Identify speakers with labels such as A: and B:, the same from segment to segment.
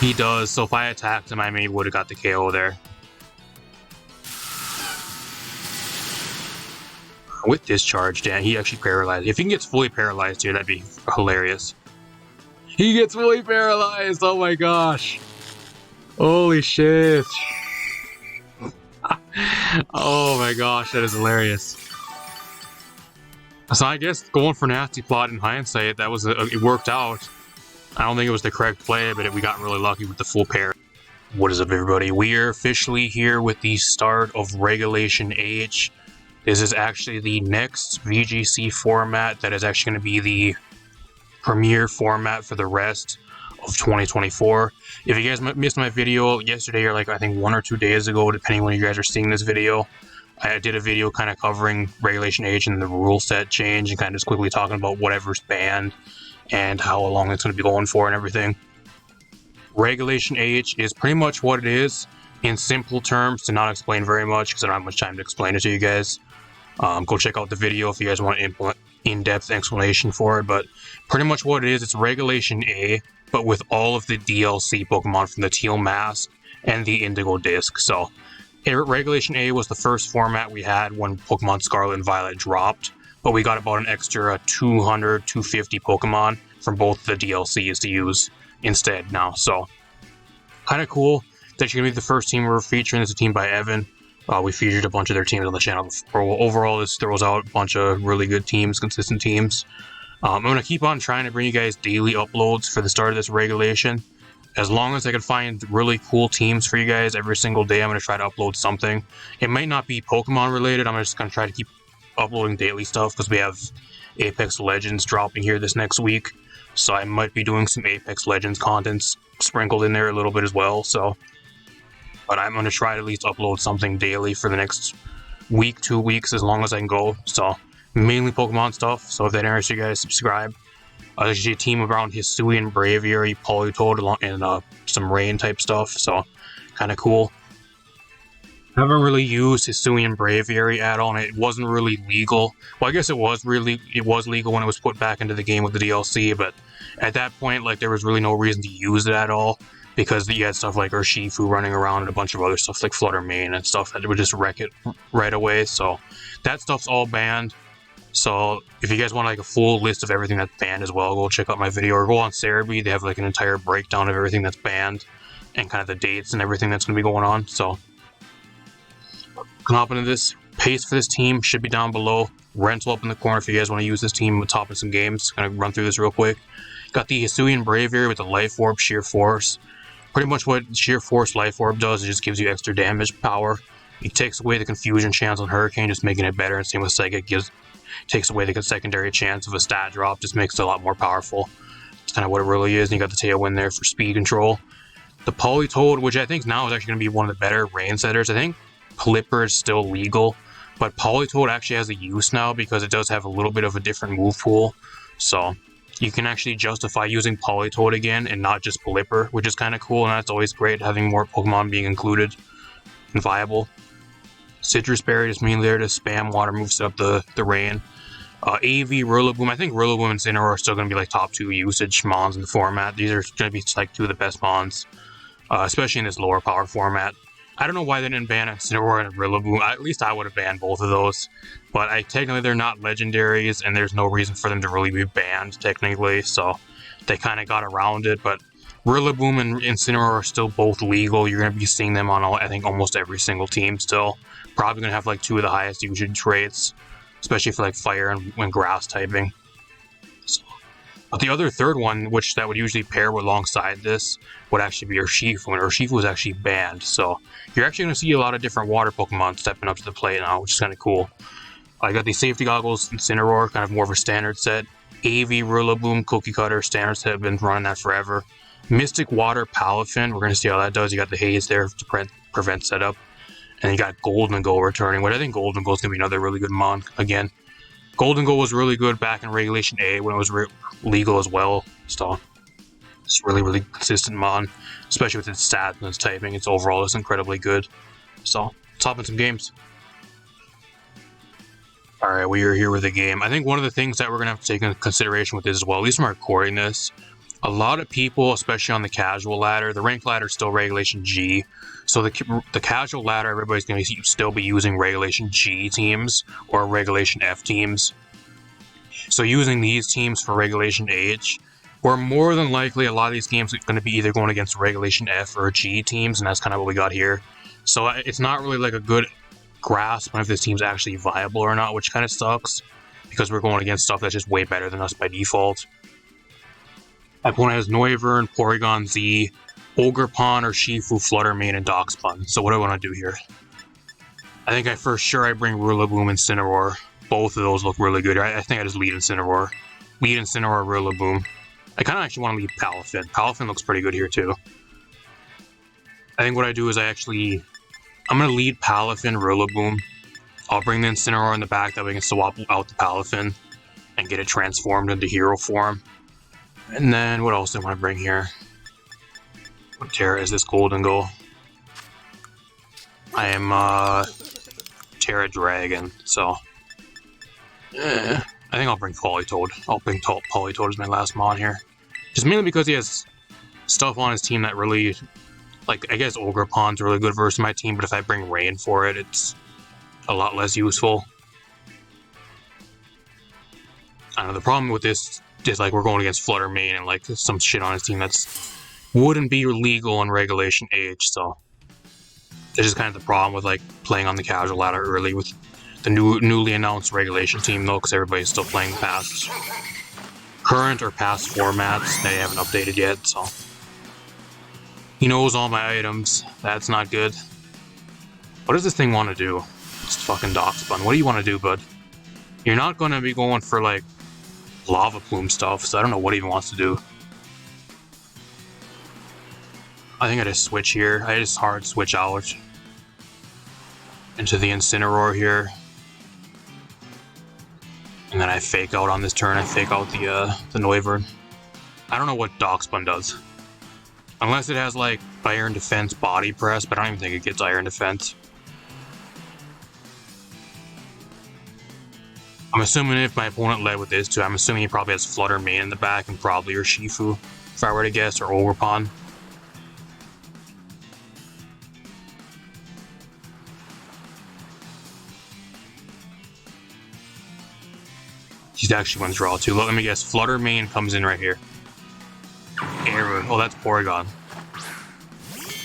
A: He does, so if I attacked him, I maybe would have got the KO there. With discharge, damn, he actually paralyzed. If he gets fully paralyzed here, that'd be hilarious. He gets fully paralyzed! Oh my gosh! Holy shit! Oh my gosh, that is hilarious. So I guess going for nasty plot in hindsight, that was it worked out. I don't think it was the correct play, but we got really lucky with the full pair. What is up, everybody? We are officially here with the start of Regulation H. This is actually the next VGC format that is actually going to be the premier format for the rest of 2024. If you guys missed my video yesterday or like I think 1 or 2 days ago, depending when you guys are seeing this video, I did a video kind of covering Regulation H and the rule set change and kind of just quickly talking about whatever's banned and how long it's going to be going for and everything. Regulation H is pretty much what it is in simple terms, to not explain very much because I don't have much time to explain it to you guys. Go check out the video if you guys want an in-depth explanation for it, but pretty much what it is, it's Regulation A, but with all of the DLC Pokemon from the Teal Mask and the Indigo Disc. So Regulation A was the first format we had when Pokemon Scarlet and Violet dropped, but we got about an extra 200, 250 Pokemon from both the DLCs to use instead now. So kind of cool that you're going to be the first team we're featuring. It's a team by Evan. We featured a bunch of their teams on the channel before. Overall, this throws out a bunch of really good teams, consistent teams. I'm going to keep on trying to bring you guys daily uploads for the start of this regulation. As long as I can find really cool teams for you guys every single day, I'm going to try to upload something. It might not be Pokemon related. I'm just going to try to keep uploading daily stuff because we have Apex Legends dropping here this next week. So I might be doing some Apex Legends content sprinkled in there a little bit as well. But I'm going to try to at least upload something daily for the next week, 2 weeks, as long as I can go. So mainly Pokemon stuff. So if that interests you guys, subscribe. There's usually a team around Hisuian, Braviary, Politoed, and some rain type stuff. So kind of cool. Haven't really used Hisuian Braviary at all, and it wasn't really legal. Well, I guess it was legal when it was put back into the game with the DLC, but at that point, like, there was really no reason to use it at all, because you had stuff like Urshifu running around and a bunch of other stuff like Flutter Mane and stuff that would just wreck it right away. So that stuff's all banned. So if you guys want like a full list of everything that's banned as well, go check out my video or go on Cerebi. They have like an entire breakdown of everything that's banned and kind of the dates and everything that's going to be going on. So can hop into this. Pace for this team should be down below. Rental up in the corner if you guys want to use this team on top of some games. Gonna run through this real quick. Got the Hisuian Braviary with the Life Orb, Sheer Force. Pretty much what Sheer Force Life Orb does, it just gives you extra damage power. It takes away the confusion chance on Hurricane, just making it better. And same with Psychic, takes away the secondary chance of a stat drop, just makes it a lot more powerful. It's kind of what it really is. And you got the Tailwind there for speed control. The Politoed, which I think now is actually going to be one of the better rain setters. I think Clipper is still legal, but Politoed actually has a use now because it does have a little bit of a different move pool. So you can actually justify using Politoed again and not just Pelipper, which is kind of cool, and that's always great, having more Pokemon being included and viable. Citrus Berry is mainly there to spam water moves up the rain. AV, Rillaboom, I think Rillaboom and Incineroar are still going to be like top 2 usage Mons in the format. These are going to be like 2 of the best Mons, especially in this lower power format. I don't know why they didn't ban Incineroar and Rillaboom. At least I would have banned both of those. But technically they're not legendaries, and there's no reason for them to really be banned, technically. So they kind of got around it. But Rillaboom and Incineroar are still both legal. You're going to be seeing them on, I think, almost every single team still. Probably going to have like 2 of the highest usage rates, especially for like fire and grass typing. But the other third one, which that would usually pair alongside this, would actually be Urshifu, and Urshifu is actually banned. So you're actually going to see a lot of different water Pokemon stepping up to the plate now, which is kind of cool. I got these safety goggles, Incineroar, kind of more of a standard set. AV, Rillaboom, Cookie Cutter, standard set, have been running that forever. Mystic Water, Palafin, we're going to see how that does. You got the Haze there to prevent setup. And you got Golden Go returning, but I think Golden Go is going to be another really good Mon again. Golden Go was really good back in Regulation A when it was legal as well. So it's really, really consistent Mon, especially with its stats and its typing. Its overall is incredibly good. So let's hop in some games. Alright, we are here with the game. I think one of the things that we're going to have to take into consideration with this as well, at least when recording this, A lot of people, especially on the casual ladder, the ranked ladder is still regulation G. So the casual ladder, everybody's going to still be using regulation G teams or regulation F teams. So using these teams for regulation H, where more than likely a lot of these games are going to be either going against regulation F or G teams, and that's kind of what we got here. So it's not really like a good grasp on if this team's actually viable or not, which kind of sucks, because we're going against stuff that's just way better than us by default. My opponent has Noivern, Porygon Z, Ogerpon, or Shifu, Fluttermane, and Darkspawn. So what do I want to do here? I think I bring Rillaboom and Incineroar. Both of those look really good. I think I just lead Incineroar. Lead Incineroar, Rillaboom. I kind of actually want to lead Palafin. Palafin looks pretty good here too. I think what I do is I'm going to lead Palafin, Rillaboom. I'll bring the Incineroar in the back, that way we can swap out the Palafin and get it transformed into hero form. And then, what else do I want to bring here? What Terra is this Golden Go? I am, Terra Dragon, so... I think I'll bring Politoed. I'll bring Politoed as my last mon here. Just mainly because he has stuff on his team that really... Like, I guess Ogerpon's really good versus my team, but if I bring Rain for it, it's a lot less useful. I don't know, the problem with this is, like, we're going against Fluttermane and, like, some shit on his team that's wouldn't be legal in Regulation H, so... This is kind of the problem with, like, playing on the casual ladder early with the newly announced Regulation team, though, because everybody's still playing past current or past formats. They haven't updated yet, so... He knows all my items. That's not good. What does this thing want to do? It's fucking Darkspawn. What do you want to do, bud? You're not going to be going for, like, Lava Plume stuff, so I don't know what he even wants to do. I think I just switch here. I just hard switch out into the Incineroar here. And then I fake out on this turn. I fake out the Noivern. I don't know what Darkspawn does. Unless it has, like, Iron Defense Body Press, but I don't even think it gets Iron Defense. I'm assuming if my opponent led with this too, I'm assuming he probably has Fluttermane in the back and probably or Shifu, if I were to guess, or Ogerpon. He's actually going to draw too. Let me guess, Fluttermane comes in right here. Error. Oh, that's Porygon.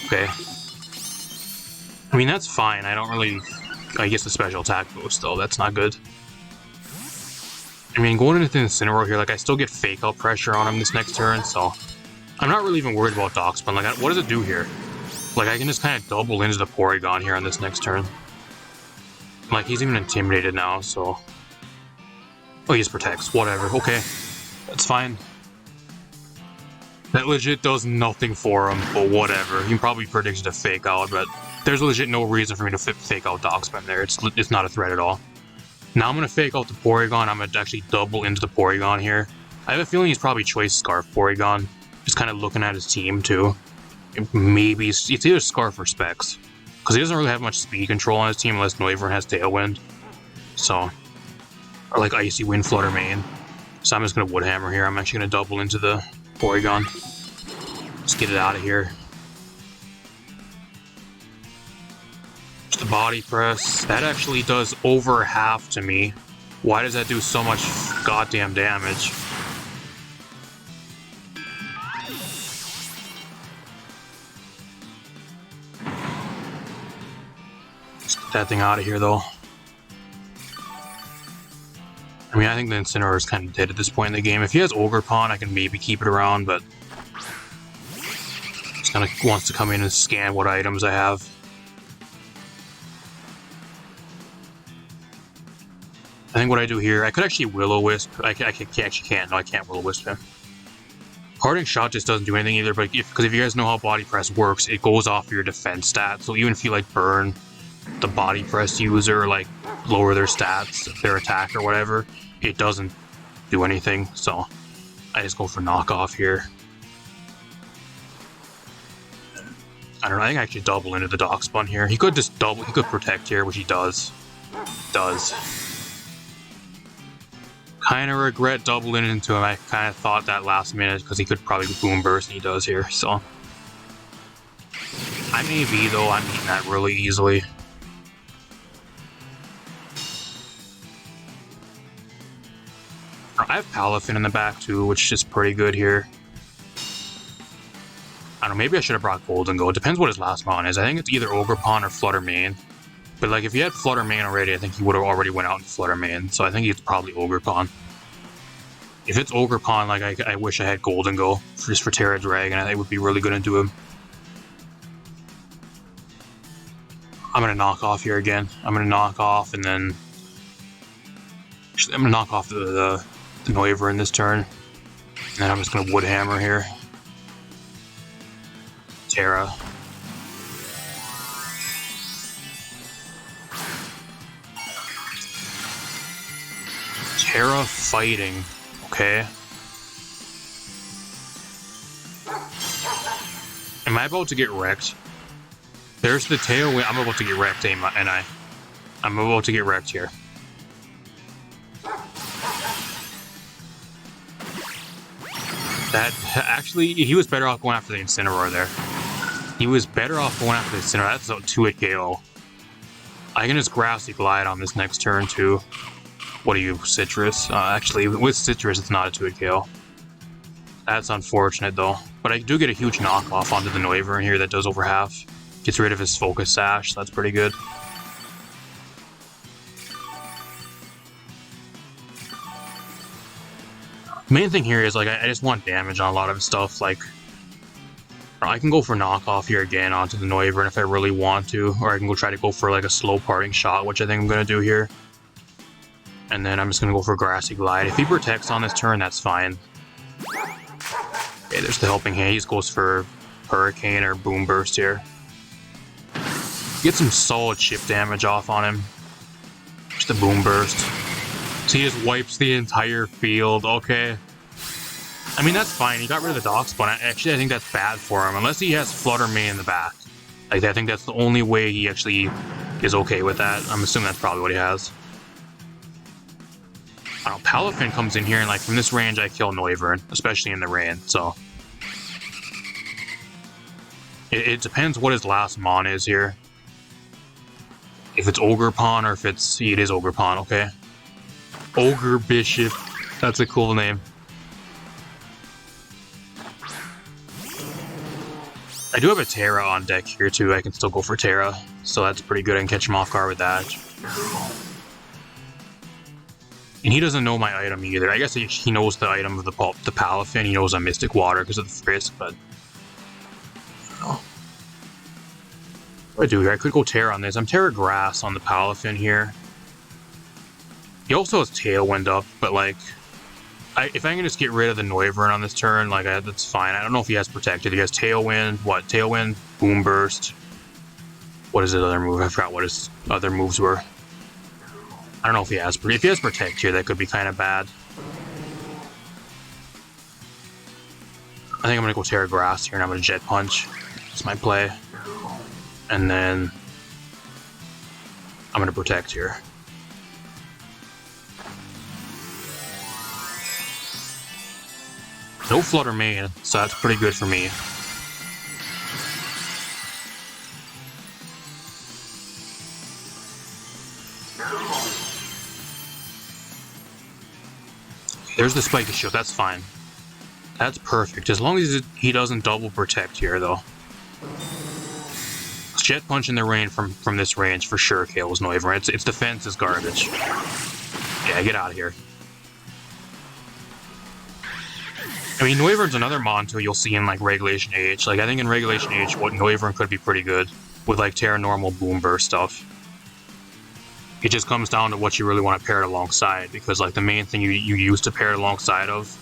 A: Okay. I mean, that's fine. I don't really... I guess the special attack boost, though. That's not good. I mean, going into the Incineroar here, like, I still get fake out pressure on him this next turn, so... I'm not really even worried about Darkspawn. Like, what does it do here? Like, I can just kind of double into the Porygon here on this next turn. Like, he's even intimidated now, so... Oh, he just protects. Whatever. Okay. That's fine. That legit does nothing for him, but whatever. He probably predicted a fake out, but there's legit no reason for me to fake out Darkspawn there. It's not a threat at all. Now I'm going to fake out the Porygon. I'm going to actually double into the Porygon here. I have a feeling he's probably choice Scarf Porygon. Just kind of looking at his team, too. Maybe it's either Scarf or Specs. Because he doesn't really have much speed control on his team unless Noivern has Tailwind. So... Or like Icy Wind Fluttermane. So I'm just going to Woodhammer here. I'm actually going to double into the Porygon. Just get it out of here. Just the Body Press. That actually does over half to me. Why does that do so much goddamn damage? Let's get that thing out of here, though. I mean, I think the Incineroar is kind of dead at this point in the game. If he has Ogerpon, I can maybe keep it around, but... Just kind of wants to come in and scan what items I have. I think what I do here, I could actually Will-O-Wisp. I actually can't. No, I can't Will-O-Wisp him. Parting Shot just doesn't do anything either, but because if you guys know how Body Press works, it goes off your defense stats. So even if you, like, burn the Body Press user, or, like, lower their stats, their attack or whatever, it doesn't do anything, so I just go for knockoff here. I don't know, I think I actually double into the Darkspawn here. He could just double, he could protect here, which he does. Kind of regret doubling into him. I kind of thought that last minute because he could probably boom burst, and he does here, so. I may be, though. I'm eating that really easily. I have palafin in the back, too, which is pretty good here. I don't know, maybe I should have brought Golden Go. It depends what his last mon is. I think it's either Ogre Pawn or Flutter Mane. But, like, if he had Flutter Mane already, I think he would have already went out in Flutter Mane. So I think it's probably Ogre Pawn. If it's Ogre Pawn, like, I wish I had Golden Go just for Terra Dragon. I think it would be really good into him. I'm going to knock off here again. I'm going to knock off and then... Actually, I'm going to knock off the Noiver in this turn. And then I'm just going to Wood Hammer here. Terra. Terra fighting. Okay. Am I about to get wrecked? There's the tailwind. I'm about to get wrecked, and I'm about to get wrecked here. That actually, he was better off going after the Incineroar there. He was better off going after the Incineroar. That's a 2-hit KO. I can just Grassy Glide on this next turn too. What are you, Citrus? Actually, with Citrus, it's not a 2-hit KO. That's unfortunate though. But I do get a huge knockoff onto the Noiver in here that does over half. Gets rid of his Focus Sash, so that's pretty good. Main thing here is, like, I just want damage on a lot of stuff. Like, I can go for knockoff here again onto the Noiver if I really want to, or I can try to go for, like, a slow parting shot, which I think I'm going to do here. And then I'm just going to go for Grassy Glide. If he protects on this turn, that's fine. Okay, there's the Helping Hand. He just goes for Hurricane or Boom Burst here. Get some solid chip damage off on him. Just a Boom Burst. So he just wipes the entire field. Okay. I mean, that's fine. He got rid of the Dock Spawn. Actually, I think that's bad for him. Unless he has Flutter Mane in the back. Like, I think that's the only way he actually is okay with that. I'm assuming that's probably what he has. I don't know. Palafin comes in here, and, like, from this range, I kill Noivern. Especially in the rain, so. It depends what his last mon is here. If it's Ogre Pawn, or if it's... it is Ogre Pawn, okay. Ogre Bishop. That's a cool name. I do have a Terra on deck here too. I can still go for Terra. So that's pretty good. I can catch him off guard with that. And he doesn't know my item either. I guess he knows the item of the Palafin. He knows I'm Mystic Water because of the Frisk, but... oh. What do I do here? I could go Terra on this. I'm Terra Grass on the Palafin here. He also has Tailwind up, but, like, if I can just get rid of the Noivern on this turn, like, that's fine. I don't know if he has Protected. He has Tailwind, what? Tailwind, Boom Burst. What is his other move? I forgot what his other moves were. I don't know if he has Protect here, that could be kind of bad. I think I'm going to go Terra Grass here, and I'm going to Jet Punch. That's my play. And then I'm going to Protect here. No Flutter Mane, so that's pretty good for me. There's the Spiky Shield, that's fine. That's perfect, as long as he doesn't double Protect here, though. Jet Punch in the rain from this range for sure kills Noivern. Its defense is garbage. Yeah, get out of here. I mean, Noivern's another mon too you'll see in, like, Regulation H. Like, I think in Regulation H, what Noivern could be pretty good with, like, Terra Normal Boom Burst stuff. It just comes down to what you really want to pair it alongside, because, like, the main thing you use to pair it alongside of,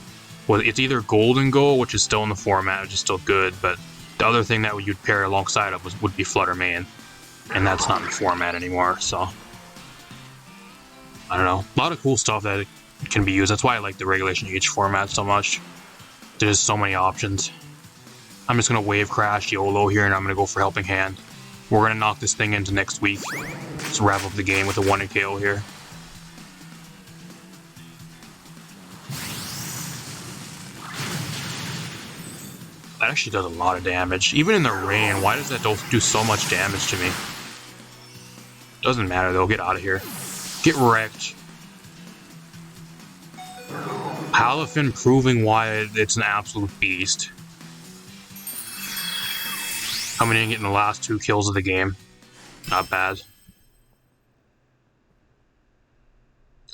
A: well, it's either Golden Go, which is still in the format, which is still good, but the other thing that you'd pair alongside of would be Flutter Mane, and that's not in the format anymore, so. I don't know. A lot of cool stuff that can be used. That's why I like the Regulation H format so much. There's so many options. I'm just going to Wave Crash YOLO here, and I'm going to go for Helping Hand. We're going to knock this thing into next week. Let's wrap up the game with a 1-hit KO here. actually does a lot of damage. Even in the rain, why does that do so much damage to me? Doesn't matter though, get out of here. Get wrecked. Palafin proving why it's an absolute beast. Coming in and getting the last 2 kills of the game. Not bad.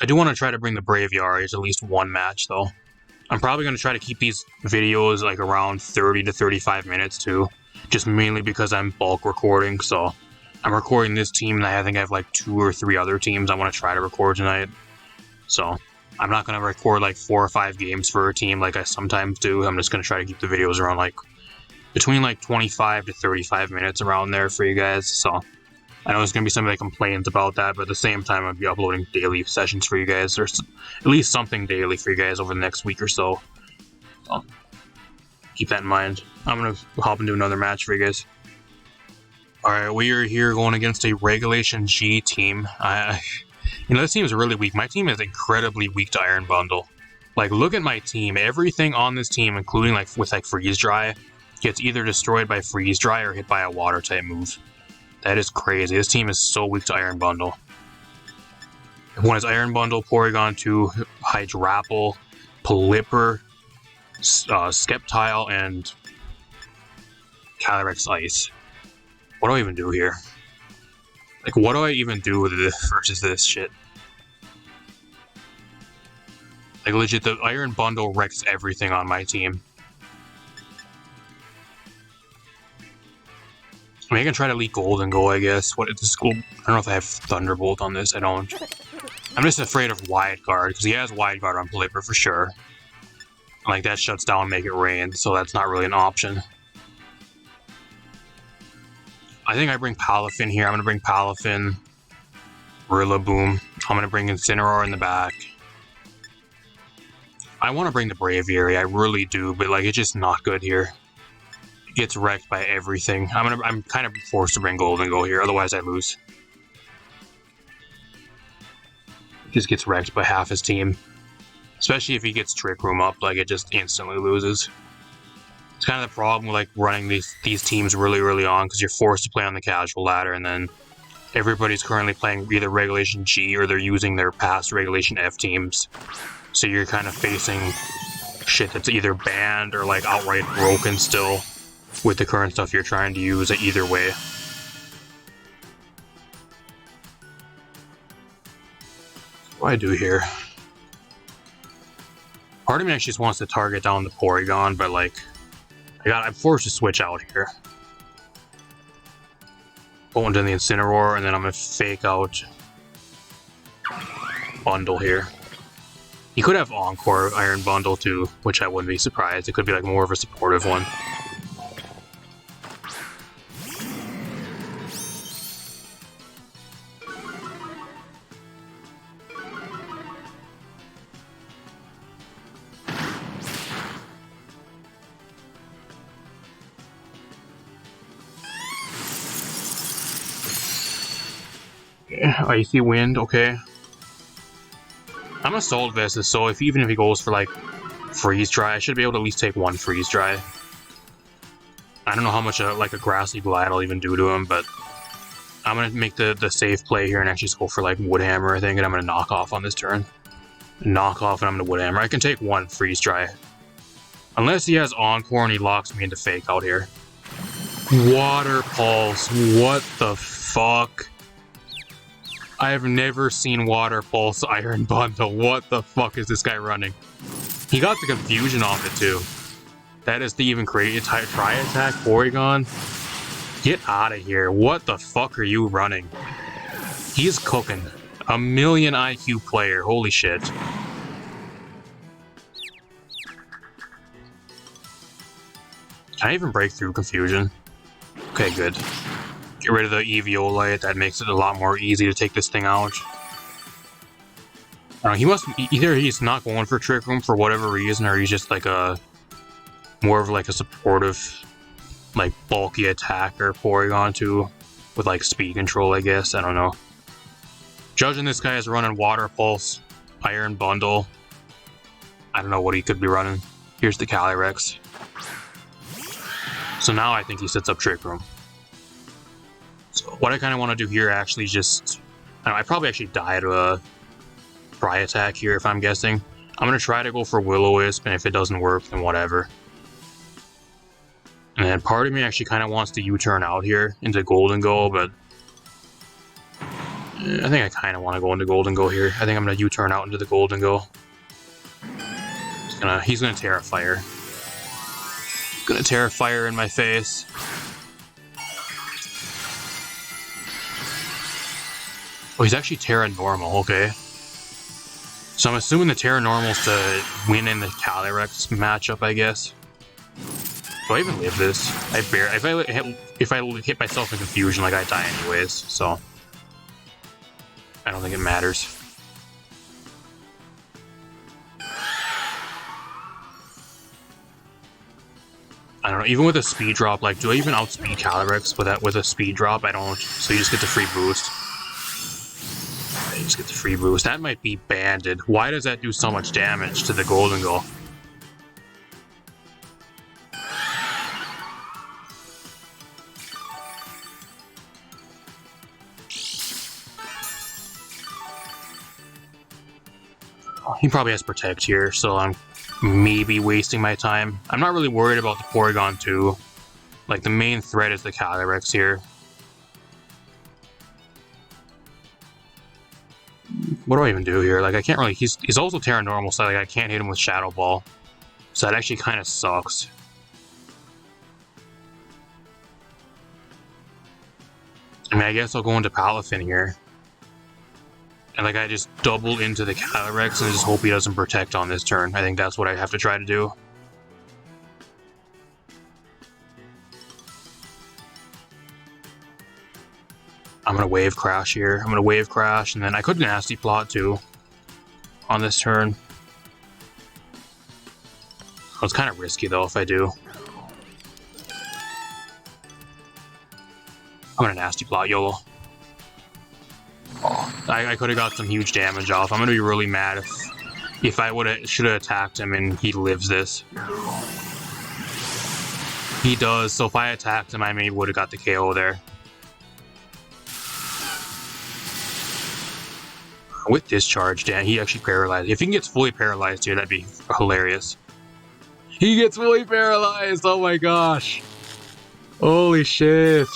A: I do want to try to bring the Brave Yaris at least one match though. I'm probably going to try to keep these videos like around 30 to 35 minutes too. Just mainly because I'm bulk recording, so I'm recording this team and I think I have like 2 or 3 other teams I want to try to record tonight. So I'm not going to record like 4 or 5 games for a team like I sometimes do. I'm just going to try to keep the videos around like between like 25 to 35 minutes around there for you guys. So I know there's going to be somebody that complains about that, but at the same time, I'll be uploading daily sessions for you guys. There's at least something daily for you guys over the next week or so. So keep that in mind. I'm going to hop into another match for you guys. Alright, we are here going against a Regulation G team. You know, this team is really weak. My team is incredibly weak to Iron Bundle. Like, look at my team. Everything on this team, including like with like Freeze Dry, gets either destroyed by Freeze Dry or hit by a Water type move. That is crazy. This team is so weak to Iron Bundle. One is Iron Bundle, Porygon 2, Hydrapple, Pelipper, Skeptile, and Calyrex Ice. What do I even do here? Like, what do I even do with this versus this shit? Like, legit, the Iron Bundle wrecks everything on my team. I mean, I can try to leak Gold and go, I guess. What is this Gold? I don't know if I have Thunderbolt on this. I don't. I'm just afraid of Wide Guard, because he has Wide Guard on Pelipper for sure. Like, that shuts down Make It Rain, so that's not really an option. I think I bring Palafin here. I'm going to bring Palafin, Rillaboom. I'm going to bring Incineroar in the back. I want to bring the Braviary, I really do, but like, it's just not good here. Gets wrecked by everything. I'm kind of forced to bring Golden Go here, otherwise I lose. Just gets wrecked by half his team. Especially if he gets Trick Room up, like it just instantly loses. It's kind of the problem with like running these teams really early on, because you're forced to play on the casual ladder, and then everybody's currently playing either Regulation G or they're using their past Regulation F teams. So you're kind of facing shit that's either banned or like outright broken still with the current stuff you're trying to use either way. What do I do here? Part of me actually just wants to target down the Porygon, but like, I'm forced to switch out here. Go into the Incineroar, and then I'm gonna fake out Bundle here. He could have Encore Iron Bundle too, which I wouldn't be surprised. It could be like more of a supportive one. Icy Wind, okay. I'm a Salt Vest, so even if he goes for like Freeze Dry, I should be able to at least take one Freeze Dry. I don't know how much like a Grassy Glide will even do to him, but I'm gonna make the safe play here and actually just go for like Wood Hammer, I think, and I'm gonna knock off on this turn. Knock off and I'm gonna Wood Hammer. I can take one Freeze Dry. Unless he has Encore and he locks me into Fake Out here. Water Pulse, what the fuck? I have never seen Water Pulse Iron Bundle. What the fuck is this guy running? He got the confusion off it too. That is the even crazy Tri Attack Porygon. Get out of here. What the fuck are you running? He's cooking. A million IQ player. Holy shit. Can I even break through confusion? Okay, good. Get rid of the Eviolite, that makes it a lot more easy to take this thing out. He must, either he's not going for Trick Room for whatever reason, or he's just like more of like a supportive, like bulky attacker Porygon too, with like speed control, I guess, I don't know. Judging this guy as running Water Pulse, Iron Bundle, I don't know what he could be running. Here's the Calyrex. So now I think he sets up Trick Room. So what I kind of want to do here actually is just... I probably actually die to a Pry attack here if I'm guessing. I'm going to try to go for Will-O-Wisp, and if it doesn't work, then whatever. And then part of me actually kind of wants to U-turn out here into Golden Go, but... I think I kind of want to go into Golden Go here. I think I'm going to U-turn out into the Golden Go. He's gonna Terrafire. Gonna Terrafire in my face. Oh, he's actually Terra Normal, okay. So I'm assuming the Terra Normal's to win in the Calyrex matchup, I guess. Do I even live this? If I hit myself in confusion, like I die anyways, so I don't think it matters. I don't know, even with a speed drop, like, do I even outspeed Calyrex with a speed drop? I don't, so you just get the free boost. You just get the free boost. That might be banded. Why does that do so much damage to the Golden Go? He probably has Protect here, so I'm maybe wasting my time. I'm not really worried about the Porygon 2. Like, the main threat is the Calyrex here. What do I even do here? Like, I can't really... He's also Terra Normal, so like, I can't hit him with Shadow Ball. So that actually kind of sucks. I mean, I guess I'll go into Palafin here. And like I just double into the Calyrex and just hope he doesn't Protect on this turn. I think that's what I have to try to do. I'm gonna Wave Crash here. I'm gonna Wave Crash, and then I could Nasty Plot too on this turn. Oh, it's kind of risky though if I do. I'm gonna Nasty Plot YOLO. I could have got some huge damage off. I'm gonna be really mad if I should have attacked him and he lives this. He does, so if I attacked him, I maybe would have got the KO there. With Discharge, damn, he actually paralyzed. If he gets fully paralyzed here, that'd be hilarious. He gets fully paralyzed! Oh my gosh! Holy shit!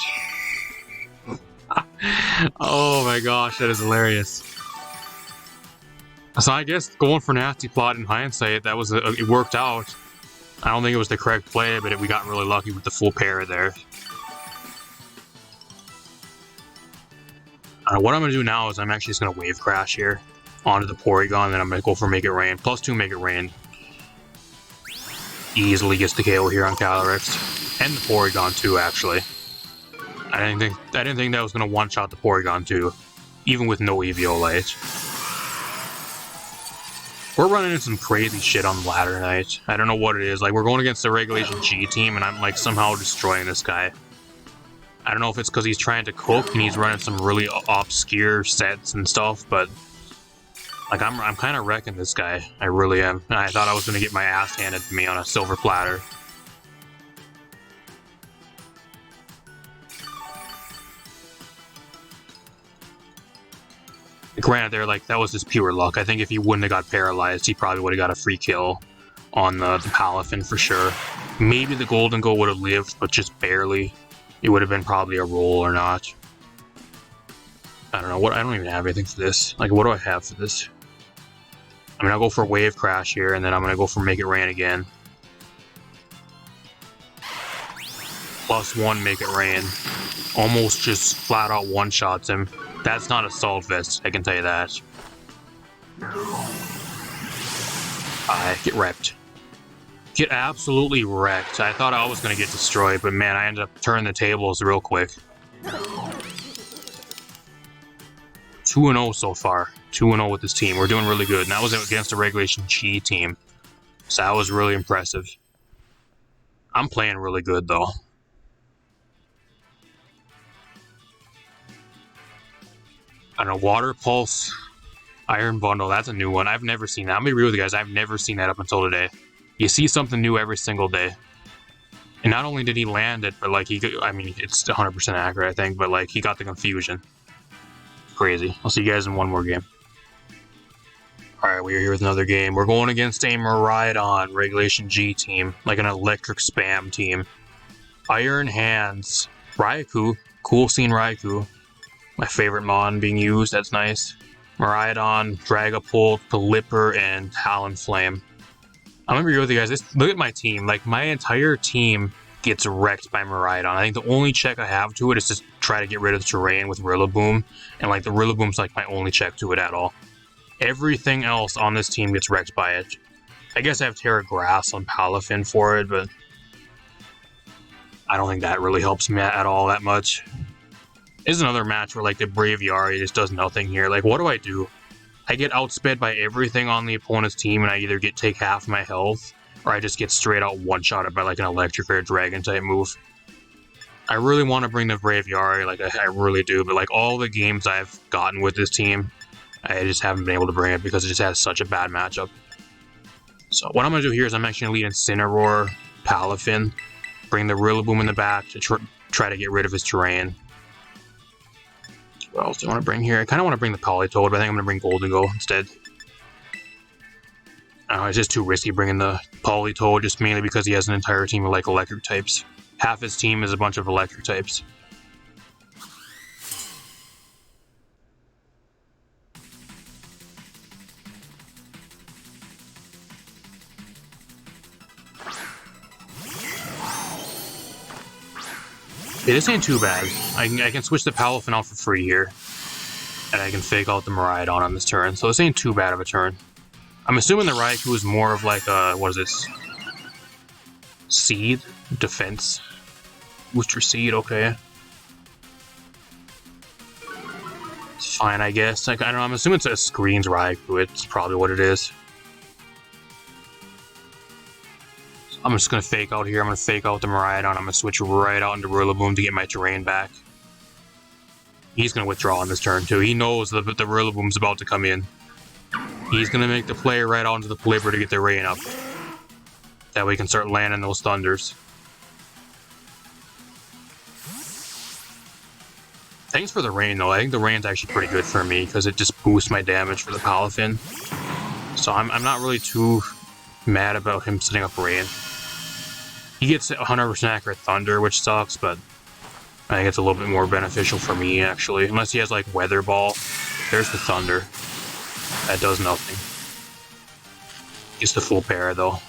A: Oh my gosh, that is hilarious. So I guess going for Nasty Plot in hindsight, that was it worked out. I don't think it was the correct play, but we got really lucky with the full pair there. What I'm going to do now is I'm actually just going to Wave Crash here onto the Porygon, and then I'm going to go for Make It Rain. +2 Make It Rain. Easily gets the KO here on Calyrex. And the Porygon too, actually. I didn't think that was going to one-shot the Porygon too, even with no Eviolite. We're running into some crazy shit on Ladder Night. I don't know what it is. Like, we're going against the Regulation G team, and I'm like somehow destroying this guy. I don't know if it's because he's trying to cook and he's running some really obscure sets and stuff, but like I'm kind of wrecking this guy. I really am. And I thought I was going to get my ass handed to me on a silver platter. Granted, they're like, that was just pure luck. I think if he wouldn't have got paralyzed, he probably would have got a free kill on the Palafin for sure. Maybe the Golden Go would have lived, but just barely. It would have been probably a roll or not. I don't know. I don't even have anything for this. Like, what do I have for this? I'm gonna go for Wave Crash here, and then I'm gonna go for Make It Rain again. +1 Make It Rain. Almost just flat out one-shots him. That's not Assault Vest, I can tell you that. Get wrecked. Get absolutely wrecked. I thought I was going to get destroyed, but man, I ended up turning the tables real quick. 2-0 so far. 2-0 with this team. We're doing really good. And that was against the Regulation G team. So that was really impressive. I'm playing really good, though. I don't know, Water Pulse, Iron Bundle, that's a new one. I've never seen that. I'm gonna be real with you guys, I've never seen that up until today. You see something new every single day. And not only did he land it, but like I mean, it's 100% accurate, I think, but like he got the confusion. Crazy. I'll see you guys in one more game. Alright, we're here with another game. We're going against a Miraidon Regulation G team, like an electric spam team. Iron Hands. Raikou. Cool scene Raikou. My favorite mon being used, that's nice. Miraidon, Dragapult, Pelipper, and Talonflame. I'm gonna be real with you guys. Look at my team. Like, my entire team gets wrecked by Miraidon. I think the only check I have to it is to try to get rid of the terrain with Rillaboom. And, like, the Rillaboom's, like, my only check to it at all. Everything else on this team gets wrecked by it. I guess I have Terra Grass on Palafin for it, but I don't think that really helps me at all that much. This is another match where, like, the Braviary just does nothing here. Like, what do I do? I get outsped by everything on the opponent's team, and I either take half my health, or I just get straight out one-shotted by, like, an electric or dragon-type move. I really want to bring the Braviary, like, I really do, but, like, all the games I've gotten with this team, I just haven't been able to bring it because it just has such a bad matchup. So what I'm going to do here is I'm actually going to lead Incineroar, Palafin, bring the Rillaboom in the back to try to get rid of his terrain. What else do I want to bring here? I kind of want to bring the Politoed, but I think I'm going to bring Goldengo instead. It's just too risky bringing the Politoed, just mainly because he has an entire team of, like, electric types. Half his team is a bunch of electric types. Yeah, this ain't too bad. I can switch the Palafin out for free here. And I can fake out the Miraidon on this turn, so this ain't too bad of a turn. I'm assuming the Raikou is more of like a, what is this? Seed? Defense? Booster Seed, okay. It's fine, I guess. Like, I don't know, I'm assuming it's a Screens Raikou, it's probably what it is. I'm just going to fake out here. I'm going to fake out the Miraidon. I'm going to switch right out into Rillaboom to get my terrain back. He's going to withdraw on this turn, too. He knows that the Rillaboom's about to come in. He's going to make the play right onto the Pelipper to get the rain up. That way he can start landing those Thunders. Thanks for the rain, though. I think the rain's actually pretty good for me because it just boosts my damage for the Palafin. So I'm not really too mad about him setting up rain. He gets 100% accurate Thunder, which sucks, but I think it's a little bit more beneficial for me, actually. Unless he has, like, Weather Ball. There's the Thunder. That does nothing. Gets the full pair, though.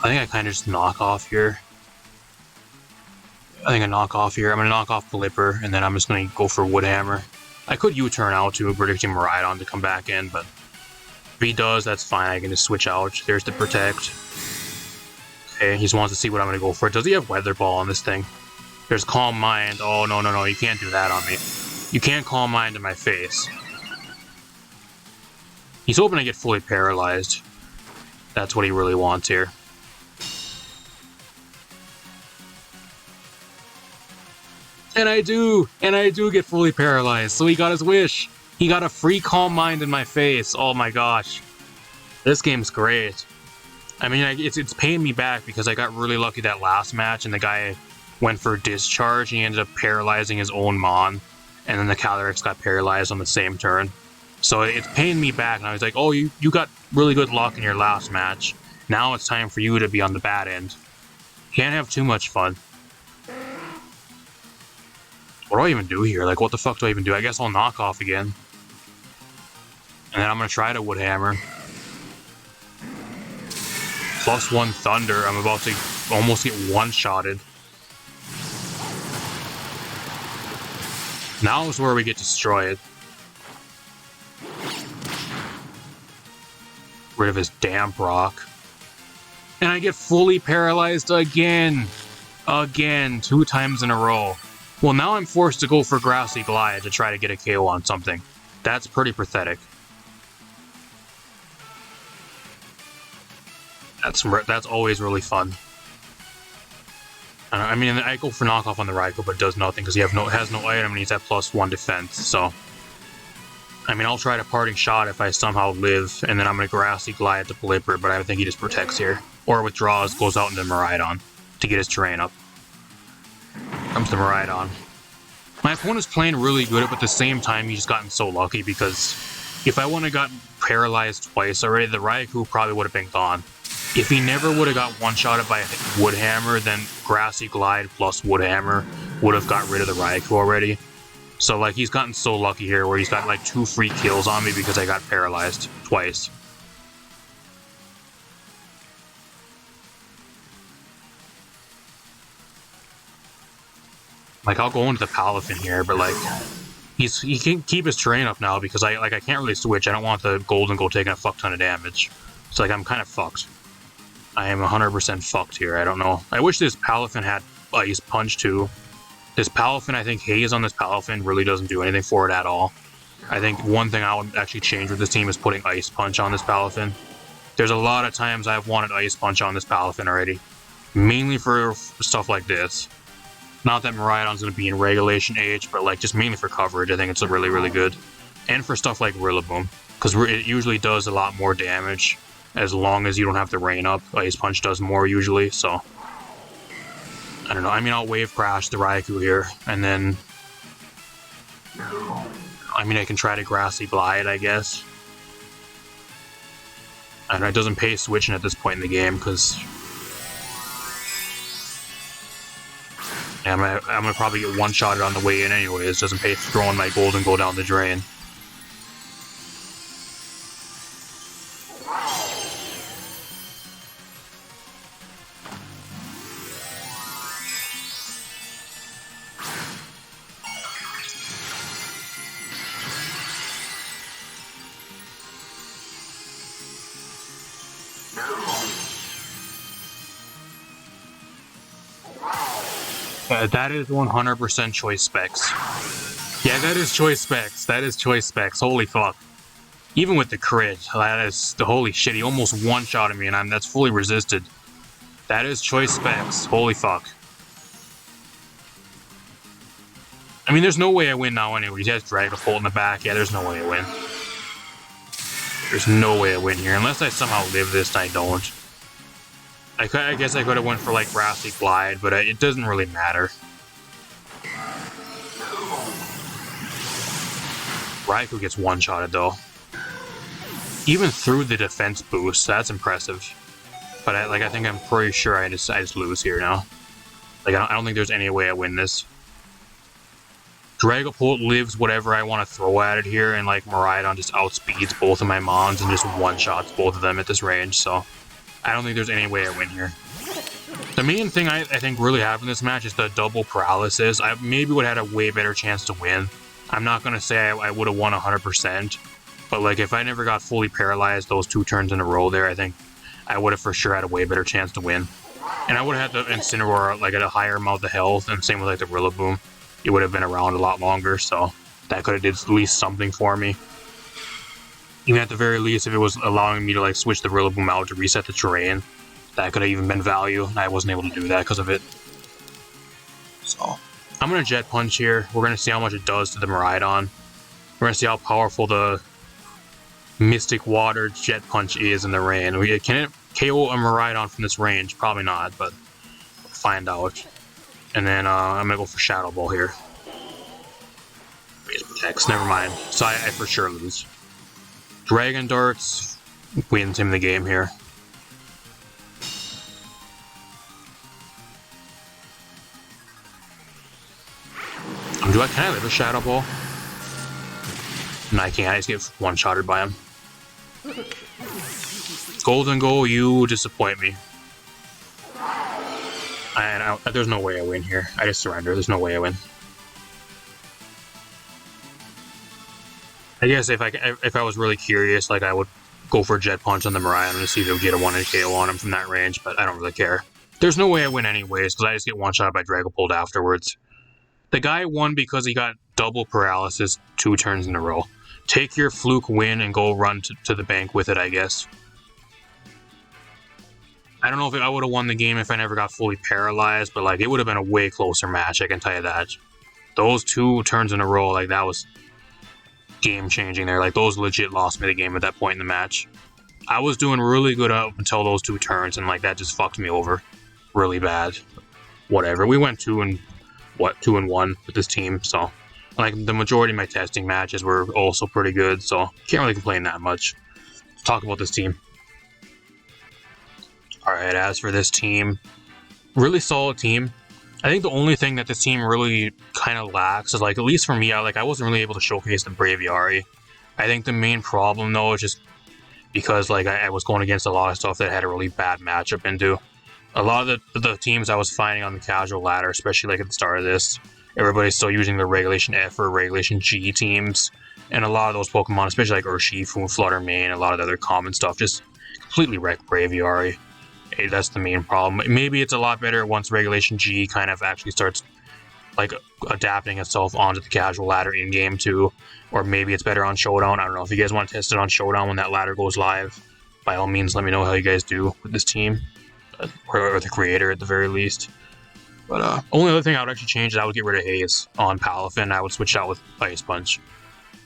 A: I think I kind of just knock off here. I'm going to knock off Pelipper, and then I'm just going to go for Woodhammer. I could U-turn out to predicting Miraidon to come back in, but if he does, that's fine. I can just switch out. There's the Protect. Okay, he just wants to see what I'm going to go for. Does he have Weather Ball on this thing? There's Calm Mind. Oh, no. You can't do that on me. You can't Calm Mind in my face. He's hoping to get fully paralyzed. That's what he really wants here. And I do get fully paralyzed, so he got his wish. He got a free Calm Mind in my face. Oh my gosh. This game's great. I mean, it's paying me back because I got really lucky that last match, and the guy went for Discharge, and he ended up paralyzing his own Mon, and then the Calyrex got paralyzed on the same turn. So it's paying me back, and I was like, oh, you got really good luck in your last match. Now it's time for you to be on the bad end. Can't have too much fun. What do I even do here? Like, what the fuck do I even do? I guess I'll knock off again. And then I'm going to try to Woodhammer. +1 Thunder. I'm about to almost get one-shotted. Now is where we get destroyed. Rid of his Damp Rock. And I get fully paralyzed again. Again. 2 times in a row. Well, now I'm forced to go for Grassy Glide to try to get a KO on something. That's pretty pathetic. That's always really fun. I mean, I go for knockoff on the Raikou, but it does nothing because he has no item and he's at +1 defense, so I mean, I'll try to parting shot if I somehow live, and then I'm going to grassy glide to Blipper, but I think he just protects here. Or withdraws, goes out into Miraidon to get his terrain up. Comes to Miraidon. My opponent's playing really good, but at the same time, he's gotten so lucky because if I wouldn't have gotten paralyzed twice already, the Raikou probably would have been gone. If he never would have got one-shotted by Woodhammer, then Grassy Glide plus Woodhammer would have got rid of the Raikou already. So, like, he's gotten so lucky here where he's got, like, 2 free kills on me because I got paralyzed twice. Like, I'll go into the Palafin here, but, like, he can keep his terrain up now because I can't really switch. I don't want the Golden Goal taking a fuck ton of damage. So, like, I'm kind of fucked. I am 100% fucked here. I don't know. I wish this Palafin had Ice Punch, too. This Palafin, I think Haze on this Palafin really doesn't do anything for it at all. I think one thing I would actually change with this team is putting Ice Punch on this Palafin. There's a lot of times I've wanted Ice Punch on this Palafin already. Mainly for stuff like this. Not that Miraidon's going to be in regulation age, but like just mainly for coverage, I think it's really, really good. And for stuff like Rillaboom, because it usually does a lot more damage as long as you don't have to rain up. Ice Punch does more usually, so... I don't know, I mean, I'll Wave Crash the Raikou here, and then... I mean, I can try to Grassy Glide, I guess. And it doesn't pay switching at this point in the game, because... I'm gonna probably get one-shotted on the way in anyways, doesn't pay throwing my Golden Goal down the drain. That is 100% choice specs. Yeah, that is choice specs. That is choice specs. Holy fuck. Even with the crit, that is the holy shit. He almost one-shotted me, and that's fully resisted. That is choice specs. Holy fuck. I mean, there's no way I win now anyway. He has Dragapult in the back. Yeah, there's no way I win. There's no way I win here. Unless I somehow live this, and I don't. I guess I could have went for, like, Grassy Glide, but it doesn't really matter. Raikou gets one-shotted, though. Even through the defense boost, that's impressive. But, I think I'm pretty sure I just lose here now. Like, I don't think there's any way I win this. Dragapult lives whatever I want to throw at it here, and, like, Miraidon just outspeeds both of my Mons and just one-shots both of them at this range, so... I don't think there's any way I win here. The main thing I think really happened in this match is the double paralysis. I maybe would have had a way better chance to win. I'm not going to say I would have won 100%, but like if I never got fully paralyzed those 2 turns in a row there, I think I would have for sure had a way better chance to win. And I would have had the Incineroar like at a higher amount of health, and same with like the Rillaboom. It would have been around a lot longer, so that could have did at least something for me. Even at the very least, if it was allowing me to like switch the Rillaboom out to reset the terrain, that could have even been value, and I wasn't able to do that because of it. So, I'm going to Jet Punch here. We're going to see how much it does to the Miraidon. We're going to see how powerful the Mystic Water Jet Punch is in the rain. Can it KO a Miraidon from this range? Probably not, but we'll find out. And then I'm going to go for Shadow Ball here. Protects, never mind. So I for sure lose. Dragon Darts wins him the game here. Can I live a Shadow Ball? No, I can't. I just get one-shotted by him. Golden Goal, you disappoint me. There's no way I win here. I just surrender. There's no way I win. I guess if I was really curious, like I would go for a Jet Punch on the Miraidon to see if it would get a 1-hit KO on him from that range, but I don't really care. There's no way I win anyways, because I just get one-shot by Dragapult afterwards. The guy won because he got double paralysis 2 turns in a row. Take your fluke win and go run to the bank with it, I guess. I don't know if I would have won the game if I never got fully paralyzed, but like it would have been a way closer match, I can tell you that. Those 2 turns in a row, like that was... game-changing there. Like, those legit lost me the game at that point in the match. I was doing really good up until those 2 turns, and, like, that just fucked me over really bad. Whatever. We went 2-1 with this team, so... Like, the majority of my testing matches were also pretty good, so can't really complain that much. Let's talk about this team. Alright, as for this team, really solid team. I think the only thing that this team really kind of lacks is, like, at least for me, I wasn't really able to showcase the Braviary. I think the main problem, though, is just because, like, I was going against a lot of stuff that had a really bad matchup into. A lot of the teams I was finding on the casual ladder, especially, like, at the start of this, everybody's still using the Regulation F or Regulation G teams, and a lot of those Pokemon, especially like Urshifu, Flutter Mane, a lot of the other common stuff, just completely wreck Braviary. That's the main problem. Maybe it's a lot better once Regulation G kind of actually starts like adapting itself onto the casual ladder in-game too, or maybe it's better on Showdown. I don't know. If you guys want to test it on Showdown when that ladder goes live, by all means, let me know how you guys do with this team, or the creator at the very least. But only other thing I would actually change is I would get rid of Haze on Palafin. I would switch out with Ice Punch.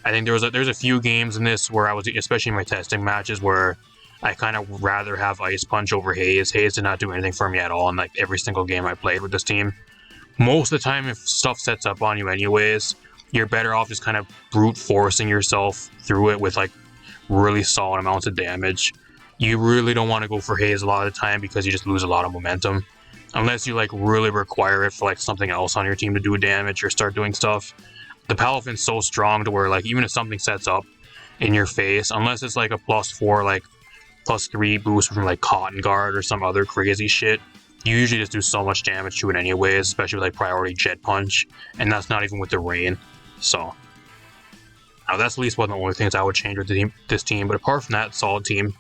A: I think there's a few games in this where I was, especially in my testing matches, where I kind of rather have Ice Punch over Haze. Haze did not do anything for me at all in like every single game I played with this team. Most of the time, if stuff sets up on you anyways, you're better off just kind of brute forcing yourself through it with like really solid amounts of damage. You really don't want to go for Haze a lot of the time because you just lose a lot of momentum. Unless you like really require it for like something else on your team to do damage or start doing stuff. The Palafin's so strong to where like even if something sets up in your face, unless it's like a +4, like +3 boost from like Cotton Guard or some other crazy shit, you usually just do so much damage to it anyways, especially with like Priority Jet Punch, and that's not even with the Rain. So now that's at least one of the only things I would change with this team, but apart from that, solid team.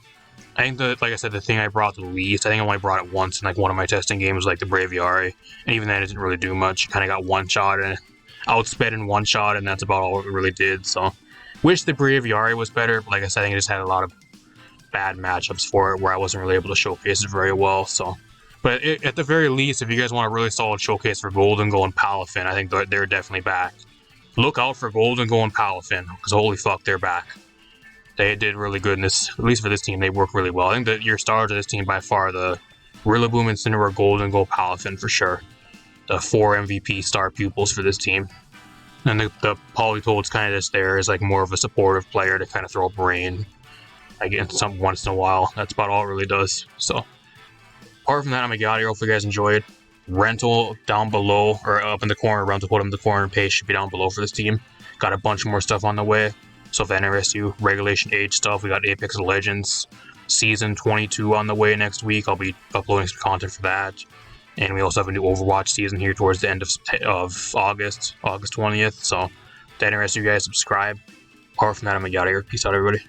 A: I think that, like I said, the thing I brought the least, I think I only brought it once in like one of my testing games, like the Braviary, and even then it didn't really do much. Kind of got one shot and outsped in one shot, and that's about all it really did. So, wish the Braviary was better, but like I said, I think it just had a lot of bad matchups for it where I wasn't really able to showcase it very well. So, but at the very least, if you guys want a really solid showcase for Golden Go and Palafin, I think they're definitely back. Look out for Golden Go and Palafin, because holy fuck, they're back. They did really good in this, at least for this team, they work really well. I think that your stars of this team by far, the Rillaboom, Incineroar, Golden Go, Palafin for sure. The 4 MVP star pupils for this team. And the Politoed's kind of just there as like more of a supportive player to kind of throw a brain against once in a while. That's about all it really does. So, apart from that, I'm gonna get out of here. Hopefully you guys enjoyed. Rental down below, or up in the corner, rental put in the corner page should be down below for this team. Got a bunch more stuff on the way. So if that interests you, Regulation Age stuff, we got Apex Legends Season 22 on the way next week. I'll be uploading some content for that. And we also have a new Overwatch season here towards the end of August 20th. So if that interests you guys, subscribe. Apart from that, I'm gonna get out of here. Peace out, everybody.